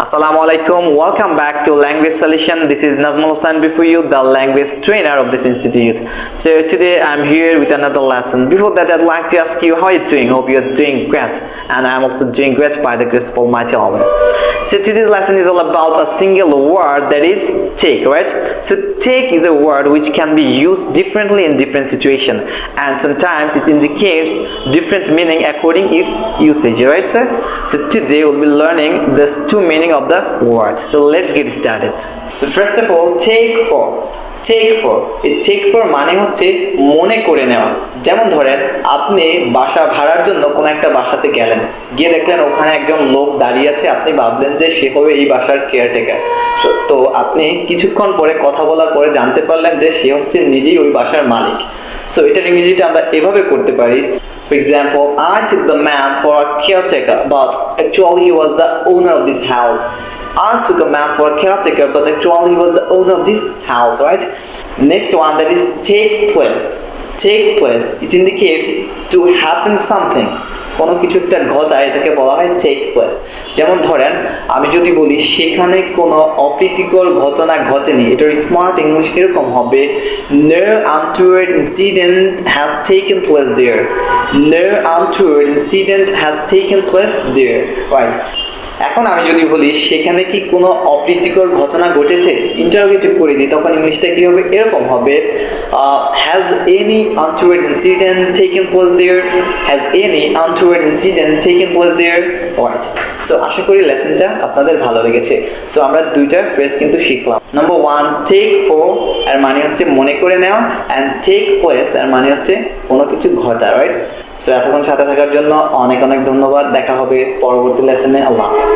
Assalamu alaikum. Welcome back to Language Solution. This is Nazmul Hussain before you, the language trainer of this institute. So today I'm here with another lesson. Before that, I'd like to ask you how you're doing. Hope you're doing great, and I'm also doing great by the grace of Almighty always. So today's lesson is all about a single word, that is take, right? So take is a word which can be used differently in different situations, and sometimes it indicates different meaning according its usage, right, sir? So today we'll be learning these two meaning of the word. So let's get started. So first of all, take for. এই take for মানে হচ্ছে মনে করে নেওয়া। যেমন ধরেন আপনি বাসা ভাড়ার জন্য কোন একটা বাসাতে গেলেন, গিয়ে দেখলেন ওখানে একজন লোক দাঁড়িয়ে আছে, আপনি ভাবলেন যে সে হবে এই বাসার কেয়ারটেকার। তো আপনি কিছুক্ষণ পরে কথা বলার পরে জানতে পারলেন যে সে হচ্ছে নিজেই ওই বাসার মালিক। সো এটার ইংরেজিতে আমরা এভাবে করতে পারি। For example, I took the man for a caretaker, but actually he was the owner of this house. I took a man for a caretaker, but actually he was the owner of this house, right? Next one, that is take place. Take place, it indicates to happen something. কোনো কিছু একটা ঘটায়, এটাকে বলা হয় take place. যেমন ধরেন আমি যদি বলি সেখানে কোনো অপ্রীতিকর ঘটনা ঘটেনি, এটার স্মার্ট ইংলিশ এরকম হবে no untoward incident has taken place there. No untoward incident has taken place there, right? এখন আমি যদি বলি সেখানে কি কোনো অপ্রীতিকর ঘটনা ঘটেছে, ইন্টারোগেটিভ করে দিই, তখন ইংলিশটা কি হবে, এরকম হবে has any untoward incident taken place there? Has any untoward incident taken place there? Right. So আশা করি লেসনটা আপনাদের ভালো লেগেছে। সো আমরা দুইটা ফ্রেজ কিন্তু শিখলাম। নাম্বার 1, টেক ফর এর মানে হচ্ছে মনে করে নেওয়া, এন্ড টেক প্লেস এর মানে হচ্ছে কোনো কিছু ঘটা, রাইট? সো এতক্ষণ সাথে থাকার জন্য অনেক অনেক ধন্যবাদ। দেখা হবে পরবর্তী লেসনে। আল্লাহ হাফেজ।